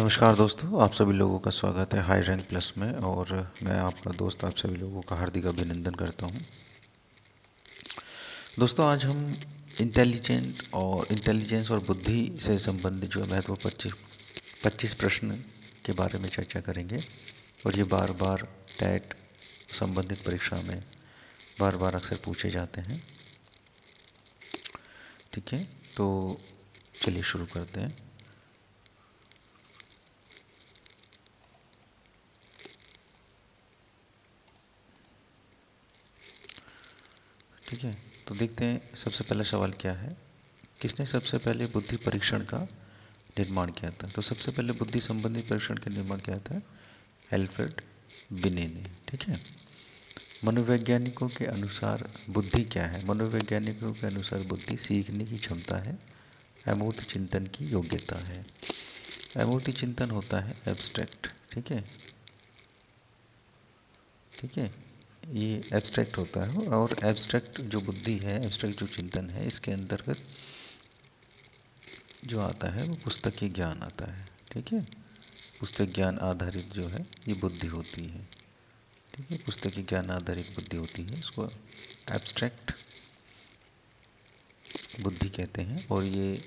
नमस्कार दोस्तों, आप सभी लोगों का स्वागत है हाई रैंक प्लस में। और मैं आपका दोस्त आप सभी लोगों का हार्दिक अभिनंदन करता हूं। दोस्तों, आज हम इंटेलिजेंस और बुद्धि से संबंधित जो महत्वपूर्ण 25 प्रश्न के बारे में चर्चा करेंगे। और ये बार बार टैट संबंधित परीक्षा में बार बार अक्सर पूछे जाते हैं। ठीक है, तो चलिए शुरू करते हैं। ठीक है, तो देखते हैं सबसे पहला सवाल क्या है। किसने सबसे पहले बुद्धि परीक्षण का निर्माण किया था? तो सबसे पहले बुद्धि संबंधी परीक्षण का निर्माण किया था एल्फ्रेड बिने ने। ठीक है, मनोवैज्ञानिकों के अनुसार बुद्धि क्या है? मनोवैज्ञानिकों के अनुसार बुद्धि सीखने की क्षमता है, अमूर्त चिंतन की योग्यता है। अमूर्त चिंतन होता है एब्स्ट्रैक्ट। ठीक है, ठीक है, ये एब्स्ट्रैक्ट होता है। और एब्स्ट्रैक्ट जो बुद्धि है, एब्स्ट्रैक्ट जो चिंतन है, इसके अंतर्गत जो आता है वो पुस्तकीय ज्ञान आता है। ठीक है, पुस्तक ज्ञान आधारित जो है ये बुद्धि होती है। ठीक है, पुस्तकीय ज्ञान आधारित बुद्धि होती है, इसको एब्स्ट्रैक्ट बुद्धि कहते हैं। और ये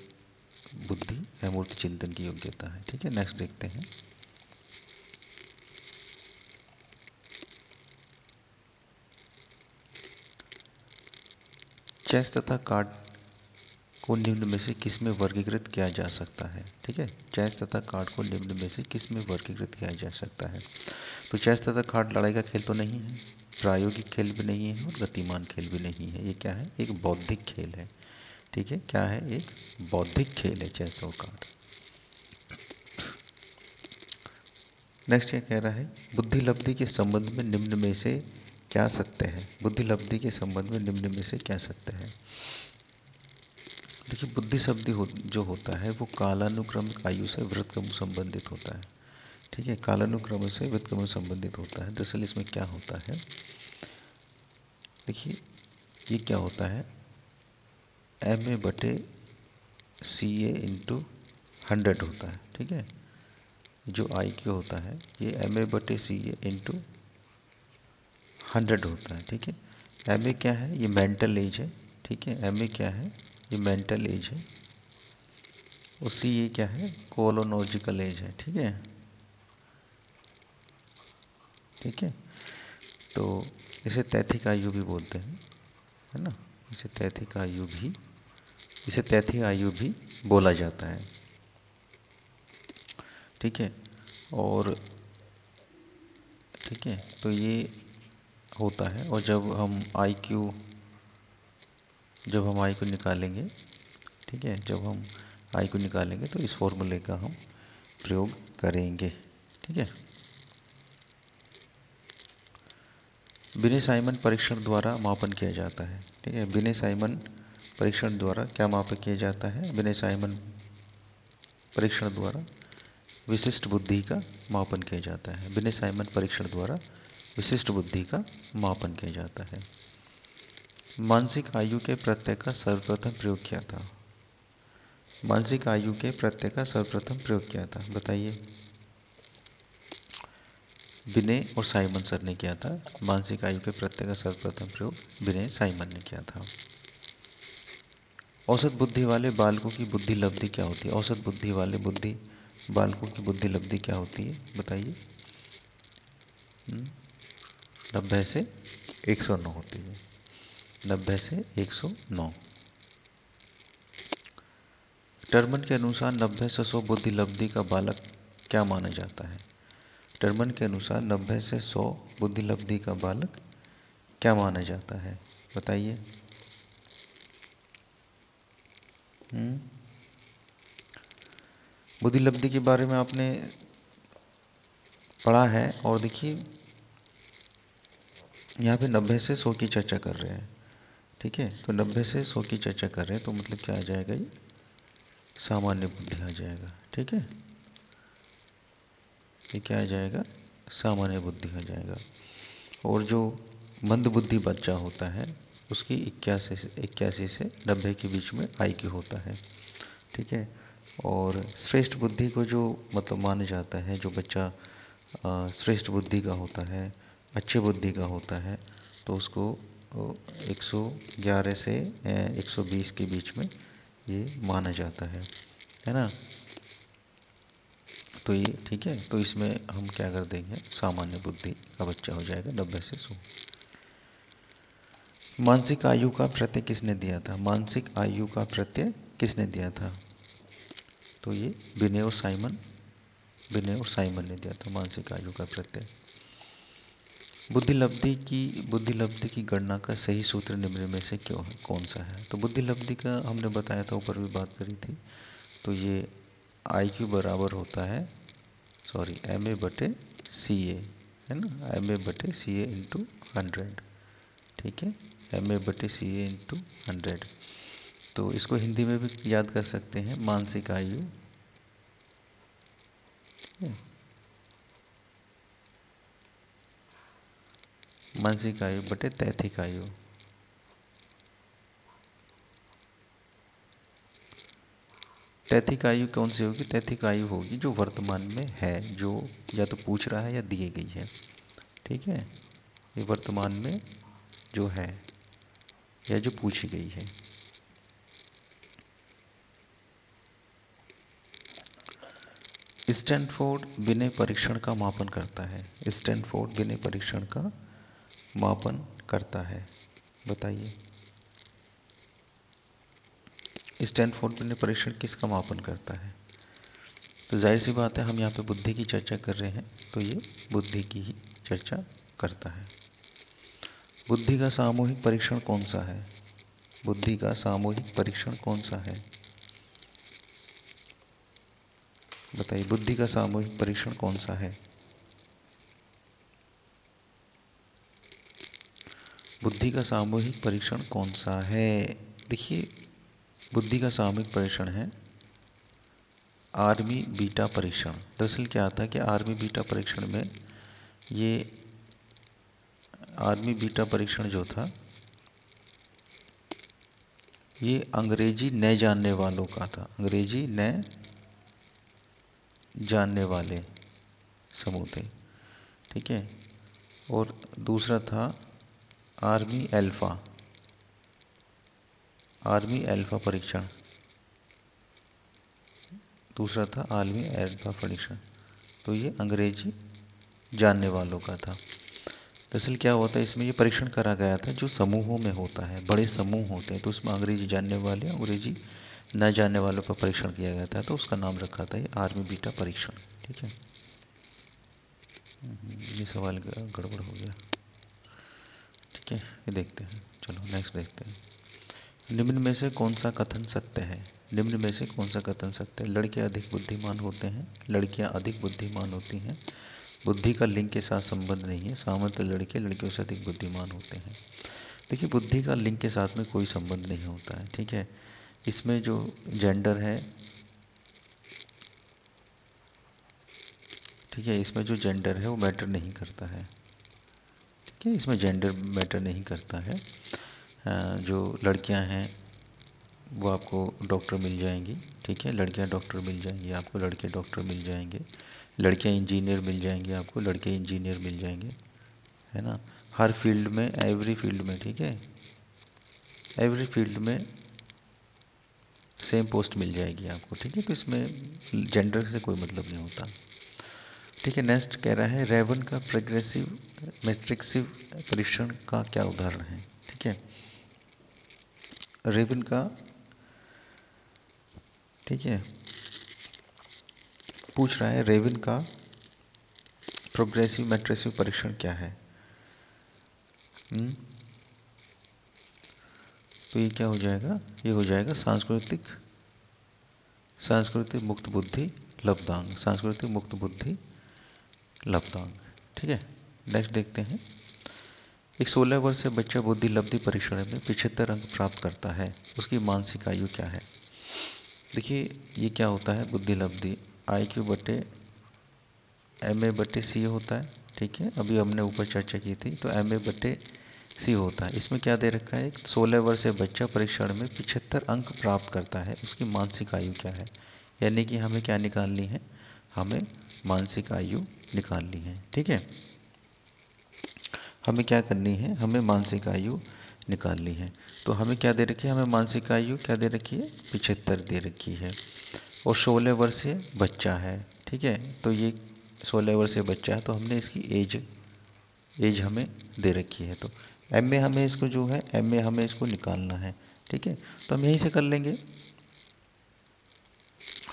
बुद्धि अमूर्त चिंतन की योग्यता है। ठीक है, नेक्स्ट देखते हैं। चेस तथा कार्ड को निम्न में से किस में वर्गीकृत किया जा सकता है? ठीक है, चेस तथा कार्ड को निम्न में से किस में वर्गीकृत किया जा सकता है? तो चेस तथा कार्ड लड़ाई का खेल तो नहीं है, प्रायोगिक खेल भी नहीं है, और गतिमान खेल भी नहीं है। ये क्या है? एक बौद्धिक खेल है। ठीक है, क्या है? एक बौद्धिक खेल है चेस और कार्ड। नेक्स्ट ये कह रहा है, बुद्धि लब्धि के संबंध में निम्न में से क्या सत्य है? बुद्धि लब्धि के संबंध में निम्न में से क्या सत्य है? देखिए, बुद्धि शब्द जो होता है वो कालानुक्रमिक आयु से वृत्तक्रम संबंधित होता है। ठीक है, कालानुक्रम से वृत्तक्रम संबंधित होता है। दरअसल इसमें क्या होता है, देखिए ये क्या होता है, MA/CA इंटू 100 होता है। ठीक है, जो IQ होता है ये MA/CA इंटू 100 होता है। ठीक है, MA क्या है? ये मेंटल एज है। ठीक है, MA क्या है? ये मेंटल एज है। और CA क्या है? कोलोनोजिकल एज है। ठीक है, ठीक है, तो इसे तैथिक आयु भी बोलते हैं, है ना। इसे तैथिक आयु भी बोला जाता है। ठीक है, और ठीक है, तो ये होता है। और जब हम IQ निकालेंगे, ठीक है, जब हम IQ निकालेंगे तो इस फॉर्मूले का हम प्रयोग करेंगे। ठीक है, बिने साइमन परीक्षण द्वारा मापन किया जाता है। ठीक है, बिने साइमन परीक्षण द्वारा क्या मापन किया जाता है? बिने साइमन परीक्षण द्वारा विशिष्ट बुद्धि का मापन किया जाता है। बिने साइमन परीक्षण द्वारा विशिष्ट बुद्धि का मापन किया जाता है। मानसिक आयु के प्रत्यय का सर्वप्रथम प्रयोग किया था? मानसिक आयु के प्रत्यय का सर्वप्रथम प्रयोग किया था, बताइए। बिने और साइमन सर ने किया था। मानसिक आयु के प्रत्यय का सर्वप्रथम प्रयोग बिने साइमन ने किया था। औसत बुद्धि वाले बालकों की बुद्धि लब्धि क्या होती है? औसत बुद्धि वाले बालकों की बुद्धि लब्धि क्या होती है, बताइए। 90 से 109 होती है। 90 से 109। टर्मन के अनुसार 90 से 100 बुद्धि लब्धि का बालक क्या माना जाता है? टर्मन के अनुसार 90 से 100 बुद्धि लब्धि का बालक क्या माना जाता है, बताइए। बुद्धि लब्धि के बारे में आपने पढ़ा है। और देखिए यहाँ पे 90 से 100 की चर्चा कर रहे हैं। ठीक है, तो 90 से 100 की चर्चा कर रहे हैं, तो मतलब क्या आ जाएगा, ये सामान्य बुद्धि आ जाएगा। ठीक है, ये क्या आ जाएगा? सामान्य बुद्धि आ जाएगा। और जो मंद बुद्धि बच्चा होता है उसकी 81 से 90 के बीच में IQ होता है। ठीक है, और श्रेष्ठ बुद्धि को जो मतलब माना जाता है, जो बच्चा श्रेष्ठ बुद्धि का होता है, अच्छे बुद्धि का होता है, तो उसको 111 से 120 के बीच में ये माना जाता है ना। तो ये ठीक है, तो इसमें हम क्या कर देंगे, सामान्य बुद्धि का बच्चा हो जाएगा 90 से 100। मानसिक आयु का प्रत्यय किसने दिया था? मानसिक आयु का प्रत्यय किसने दिया था? तो ये बिने और साइमन ने दिया था मानसिक आयु का प्रत्यय। बुद्धि लब्धि की गणना का सही सूत्र निम्न में से क्यों है, कौन सा है? तो बुद्धि लब्धि का हमने बताया था, ऊपर भी बात करी थी। तो ये IQ बराबर होता है, सॉरी, MA/CA, है ना, MA/CA इंटू 100, ठीक है, MA/CA इंटू 100। तो इसको हिंदी में भी याद कर सकते हैं, मानसिक आयु, मानसिक आयु बटे तैथिक आयु। तैथिक आयु कौन सी होगी? तैथिक आयु होगी जो वर्तमान में है, जो या तो पूछ रहा है या दिए गई है, ठीक है, ये वर्तमान में जो है या जो पूछी गई है। स्टैनफोर्ड विनय परीक्षण का मापन करता है। स्टैनफोर्ड विनय परीक्षण का मापन करता है, बताइए। स्टैनफोर्ड विनय परीक्षण किसका मापन करता है? तो जाहिर सी बात है, हम यहाँ पे बुद्धि की चर्चा कर रहे हैं, तो ये बुद्धि की ही चर्चा करता है। बुद्धि का सामूहिक परीक्षण कौन सा है? बुद्धि का सामूहिक परीक्षण कौन सा है, बताइए। बुद्धि का सामूहिक परीक्षण कौन सा है? बुद्धि का सामूहिक परीक्षण कौन सा है? देखिए, बुद्धि का सामूहिक परीक्षण है आर्मी बीटा परीक्षण। दरअसल क्या आता है कि आर्मी बीटा परीक्षण में, ये आर्मी बीटा परीक्षण जो था, ये अंग्रेजी न जानने वालों का था, अंग्रेजी न जानने वाले समूह थे, ठीक है। और दूसरा था आर्मी अल्फा परीक्षण, दूसरा था आर्मी अल्फा परीक्षण। तो ये अंग्रेजी जानने वालों का था। दरअसल क्या होता है, इसमें ये परीक्षण करा गया था जो समूहों में होता है, बड़े समूह होते हैं, तो उसमें अंग्रेजी जानने वाले, अंग्रेजी न जानने वालों पर परीक्षण किया गया था, तो उसका नाम रखा था ये आर्मी बीटा परीक्षण, ठीक है। ये सवाल गड़बड़ हो गया, ठीक है, ये देखते हैं, चलो नेक्स्ट देखते हैं। निम्न में से कौन सा कथन सत्य है? निम्न में से कौन सा कथन सत्य है? लड़के अधिक बुद्धिमान होते हैं, लड़कियां अधिक बुद्धिमान होती हैं। बुद्धि का लिंग के साथ संबंध नहीं है, सामान्यतः लड़के लड़कियों से अधिक बुद्धिमान होते हैं। देखिए, बुद्धि का लिंग के साथ में कोई संबंध नहीं होता है, ठीक है। इसमें जो जेंडर है, ठीक है, इसमें जो जेंडर है वो मैटर नहीं करता है, ठीक है, इसमें जेंडर मैटर नहीं करता है। जो लड़कियां हैं वो आपको डॉक्टर मिल जाएंगी, ठीक है, लड़कियां डॉक्टर मिल जाएंगी आपको, लड़के डॉक्टर मिल जाएंगे, लड़कियां इंजीनियर मिल जाएंगी आपको, लड़के इंजीनियर मिल जाएंगे, है ना। हर फील्ड में, एवरी फील्ड में, ठीक है, एवरी फील्ड में सेम पोस्ट मिल जाएगी आपको, ठीक है। तो इसमें जेंडर से कोई मतलब नहीं होता, ठीक है। नेक्स्ट कह रहा है, रेवन का प्रोग्रेसिव मैट्रिक्सिव परीक्षण का क्या उदाहरण है, ठीक है। रेवन का, ठीक है, पूछ रहा है रेवन का प्रोग्रेसिव मैट्रिक्सिव परीक्षण क्या है। तो ये क्या हो जाएगा, ये हो जाएगा सांस्कृतिक मुक्त बुद्धि लब्धांग, सांस्कृतिक मुक्त बुद्धि लब्धांग, ठीक है। नेक्स्ट देखते हैं। एक 16 वर्षीय बच्चा बुद्धि लब्धि परीक्षण में 75 अंक प्राप्त करता है, उसकी मानसिक आयु क्या है? देखिए, ये क्या होता है, बुद्धि लब्धि IQ बटे MA/C होता है, ठीक है, अभी हमने ऊपर चर्चा की थी, तो MA/C होता है। इसमें क्या दे रखा है, 16 वर्षीय बच्चा परीक्षण में 75 अंक प्राप्त करता है, उसकी मानसिक आयु क्या है? यानी कि हमें क्या निकालनी है, हमें मानसिक आयु निकालनी है। ठीक है, हमें क्या करनी है, हमें मानसिक आयु निकालनी है। तो हमें क्या दे रखी है, हमें मानसिक आयु क्या दे रखी है, 75 दे रखी है और 16 वर्षीय बच्चा है। ठीक है, तो ये 16 वर्षीय बच्चा है, तो हमने इसकी एज हमें दे रखी है। तो एम में हमें इसको जो है, एम में हमें इसको निकालना है। ठीक है, तो हम यहीं से कर लेंगे,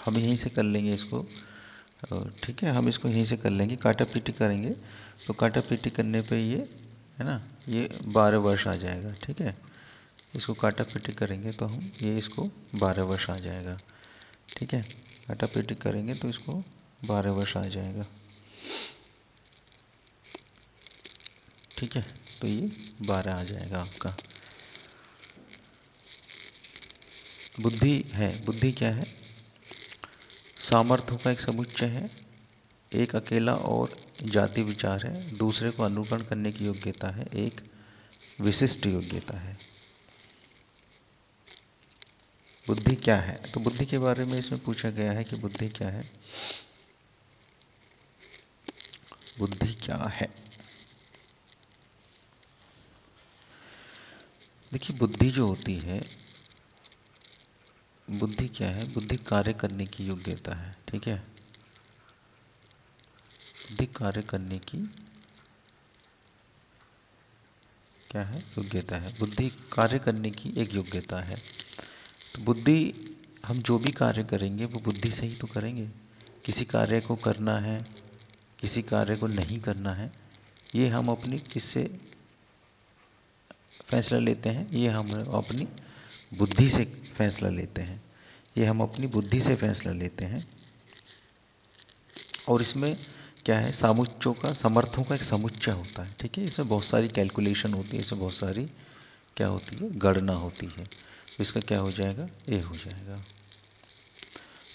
हम यहीं से कर लेंगे इसको। ठीक है, हम इसको यहीं से कर लेंगे, काटा पीटी करेंगे तो काटा पीटी करने पे ये है ना, ये 12 वर्ष आ जाएगा। ठीक है, इसको काटा पीटी करेंगे तो हम ये इसको 12 वर्ष आ जाएगा। ठीक है, काटा पीटी करेंगे तो इसको 12 वर्ष आ जाएगा। ठीक है, तो ये 12 आ जाएगा आपका। बुद्धि है, बुद्धि क्या है, सामर्थ्यों का एक समुच्चय है, एक अकेला और जाति विचार है, दूसरे को अनुकरण करने की योग्यता है, एक विशिष्ट योग्यता है। बुद्धि क्या है, तो बुद्धि के बारे में इसमें पूछा गया है कि बुद्धि क्या है, बुद्धि क्या है। देखिए बुद्धि जो होती है, बुद्धि क्या है, बुद्धि कार्य करने की योग्यता है। ठीक है, बुद्धि कार्य करने की क्या है, योग्यता है। बुद्धि कार्य करने की एक योग्यता है। तो बुद्धि, हम जो भी कार्य करेंगे वो बुद्धि से ही तो करेंगे। किसी कार्य को करना है, किसी कार्य को नहीं करना है, ये हम अपनी किससे फैसला लेते हैं, ये हम अपनी बुद्धि से फैसला लेते हैं, ये हम अपनी बुद्धि से फैसला लेते हैं। और इसमें क्या है, सामुच्चों का, समर्थों का एक समुच्चय होता है। ठीक है, इसमें बहुत सारी कैलकुलेशन होती है, इसमें बहुत सारी क्या होती है, गणना होती है। तो इसका क्या हो जाएगा, ए हो जाएगा।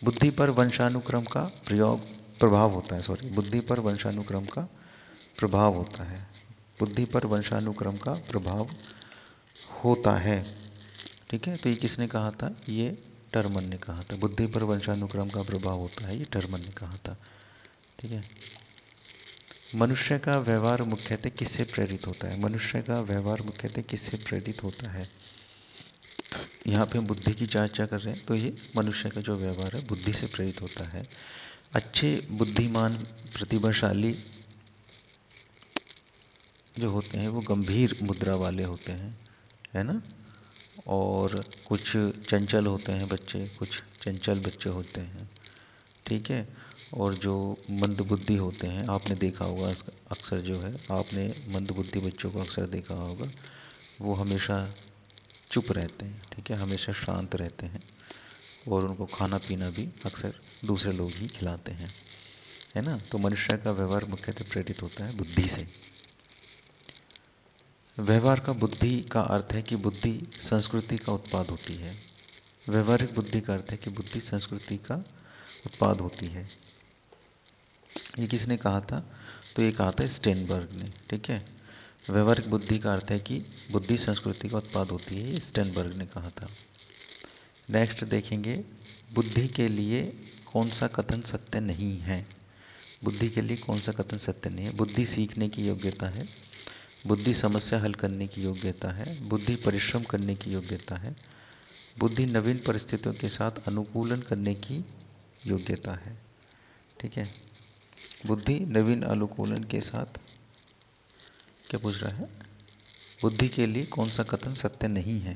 बुद्धि पर वंशानुक्रम का प्रभाव होता है, सॉरी, बुद्धि पर वंशानुक्रम का प्रभाव होता है, बुद्धि पर वंशानुक्रम का प्रभाव होता है। ठीक है, तो ये किसने कहा था, ये टर्मन ने कहा था, बुद्धि पर वंशानुक्रम का प्रभाव होता है, ये टर्मन ने कहा था। ठीक है, मनुष्य का व्यवहार मुख्यतः किससे प्रेरित होता है, मनुष्य का व्यवहार मुख्यतः किससे प्रेरित होता है। यहाँ पे हम बुद्धि की चर्चा कर रहे हैं, तो ये मनुष्य का जो व्यवहार है बुद्धि से प्रेरित होता है। अच्छे बुद्धिमान प्रतिभाशाली जो होते हैं वो गंभीर मुद्रा वाले होते हैं, है ना। और कुछ चंचल होते हैं बच्चे, कुछ चंचल बच्चे होते हैं। ठीक है, और जो मंदबुद्धि होते हैं, आपने देखा होगा अक्सर जो है, आपने मंदबुद्धि बच्चों को अक्सर देखा होगा, वो हमेशा चुप रहते हैं। ठीक है, हमेशा शांत रहते हैं और उनको खाना पीना भी अक्सर दूसरे लोग ही खिलाते हैं, है ना। तो मनुष्य का व्यवहार मुख्यतः प्रेरित होता है बुद्धि से। व्यवहार का बुद्धि का अर्थ है कि बुद्धि संस्कृति का उत्पाद होती है। व्यवहारिक बुद्धि का अर्थ है कि बुद्धि संस्कृति का उत्पाद होती है। ये किसने कहा था, तो ये कहा था स्टेनबर्ग ने। ठीक है, व्यवहारिक बुद्धि का अर्थ है कि बुद्धि संस्कृति का उत्पाद होती है, ये स्टेनबर्ग ने कहा था। नेक्स्ट देखेंगे, बुद्धि के लिए कौन सा कथन सत्य नहीं है। बुद्धि के लिए कौन सा कथन सत्य नहीं है। बुद्धि सीखने की योग्यता है, बुद्धि समस्या हल करने की योग्यता है, बुद्धि परिश्रम करने की योग्यता है, बुद्धि नवीन परिस्थितियों के साथ अनुकूलन करने की योग्यता है। ठीक है, बुद्धि नवीन अनुकूलन के साथ, क्या पूछ रहा है, बुद्धि के लिए कौन सा कथन सत्य नहीं है।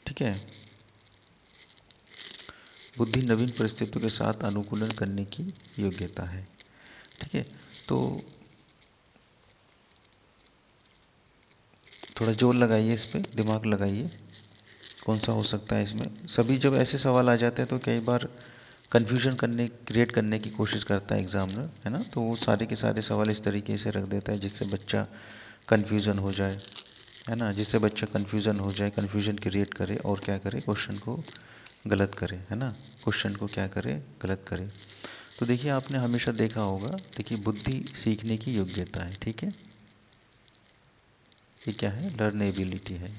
ठीक है, बुद्धि नवीन परिस्थितियों के साथ अनुकूलन करने की योग्यता है। ठीक है, तो थोड़ा जोर लगाइए इस पर, दिमाग लगाइए, कौन सा हो सकता है इसमें। सभी जब ऐसे सवाल आ जाते हैं तो कई बार कन्फ्यूजन क्रिएट करने की कोशिश करता है एग्जामिनर, है ना। तो वो सारे के सारे सवाल इस तरीके से रख देता है जिससे बच्चा कन्फ्यूज़न हो जाए, है ना, जिससे बच्चा कन्फ्यूज़न हो जाए, कन्फ्यूजन क्रिएट करे और क्या करे, क्वेश्चन को गलत करे, है ना, क्वेश्चन को क्या करे, गलत करे। तो देखिए आपने हमेशा देखा होगा, देखिए बुद्धि सीखने की योग्यता है। ठीक है, ये क्या है, लर्नेबिलिटी है।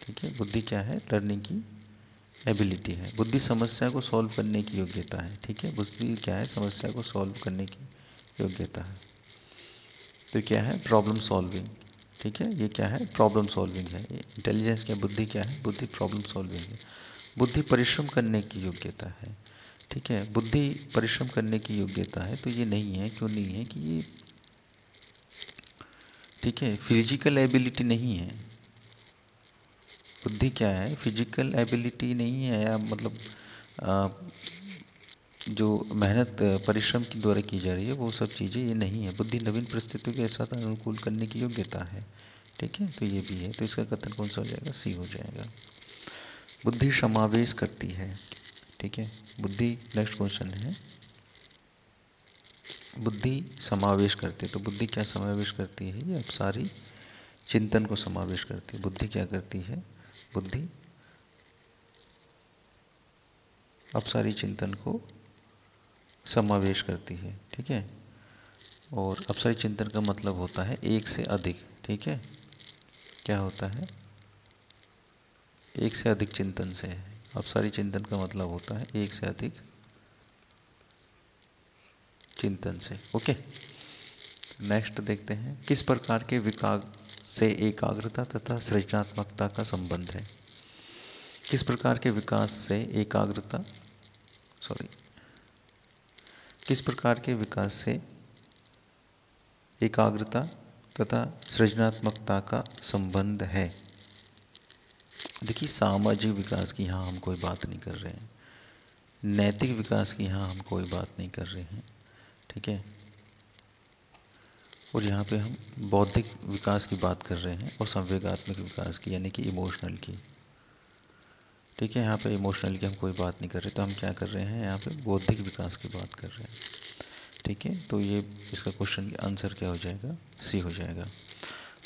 ठीक है, बुद्धि क्या है, लर्निंग की एबिलिटी है। बुद्धि समस्या को सॉल्व करने की योग्यता है। ठीक है, बुद्धि क्या है? समस्या को सॉल्व करने की योग्यता है। तो क्या है? Problem solving. ठीक है, ये क्या है? प्रॉब्लम सॉल्विंग है। इंटेलिजेंस क्या? बुद्धि क्या है? बुद्धि प्रॉब्लम सॉल्विंग है। बुद्धि परिश्रम करने की योग्यता है। ठीक है, बुद्धि परिश्रम करने की योग्यता है। तो ये नहीं है, क्यों नहीं है कि ये, ठीक है, फिजिकल एबिलिटी नहीं है। बुद्धि क्या है? फिजिकल एबिलिटी नहीं है, या मतलब आ, जो मेहनत परिश्रम के द्वारा की जा रही है वो सब चीज़ें ये नहीं है। बुद्धि नवीन परिस्थितियों के साथ अनुकूल करने की योग्यता है। ठीक है, तो ये भी है। तो इसका कथन कौन सा हो जाएगा? सी हो जाएगा। बुद्धि समावेश करती है। ठीक है, बुद्धि, नेक्स्ट क्वेश्चन है, बुद्धि समावेश करती है। तो बुद्धि क्या समावेश करती है? ये अब सारी चिंतन को समावेश करती है। बुद्धि क्या करती है? बुद्धि अब सारी चिंतन को समावेश करती है। ठीक है, और अपसारी चिंतन का मतलब होता है एक से अधिक। ठीक है, क्या होता है? एक से अधिक चिंतन से है। अपसारी चिंतन का मतलब होता है एक से अधिक चिंतन से। ओके, नेक्स्ट देखते हैं, किस प्रकार के विकास से एकाग्रता तथा सृजनात्मकता का संबंध है? किस प्रकार के विकास से एकाग्रता, सॉरी, किस प्रकार के विकास से एकाग्रता तथा सृजनात्मकता का संबंध है? देखिए, सामाजिक विकास की यहाँ हम कोई बात नहीं कर रहे हैं, नैतिक विकास की यहाँ हम कोई बात नहीं कर रहे हैं। ठीक है, और यहाँ पे हम बौद्धिक विकास की बात कर रहे हैं और संवेगात्मक विकास की, यानी कि इमोशनल की। ठीक है, यहाँ पे इमोशनल की हम कोई बात नहीं कर रहे, तो हम क्या कर रहे हैं? यहाँ पे बौद्धिक विकास की बात कर रहे हैं। ठीक है, तो ये इसका क्वेश्चन का आंसर क्या हो जाएगा? सी हो जाएगा।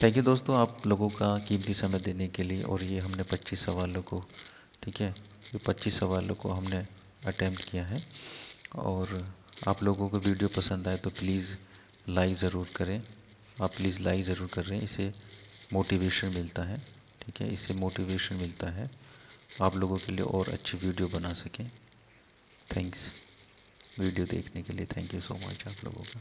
थैंक यू दोस्तों, आप लोगों का कीमती समय देने के लिए। और ये हमने 25 सवालों को, ठीक है, ये 25 सवालों को हमने अटैम्प्ट किया है। और आप लोगों को वीडियो पसंद आए तो प्लीज़ लाइक ज़रूर करें। आप प्लीज़ लाइक ज़रूर कर रहे हैं, इससे मोटिवेशन मिलता है। ठीक है, इससे मोटिवेशन मिलता है आप लोगों के लिए और अच्छी वीडियो बना सकें। थैंक्स वीडियो देखने के लिए, थैंक यू सो मच आप लोगों का।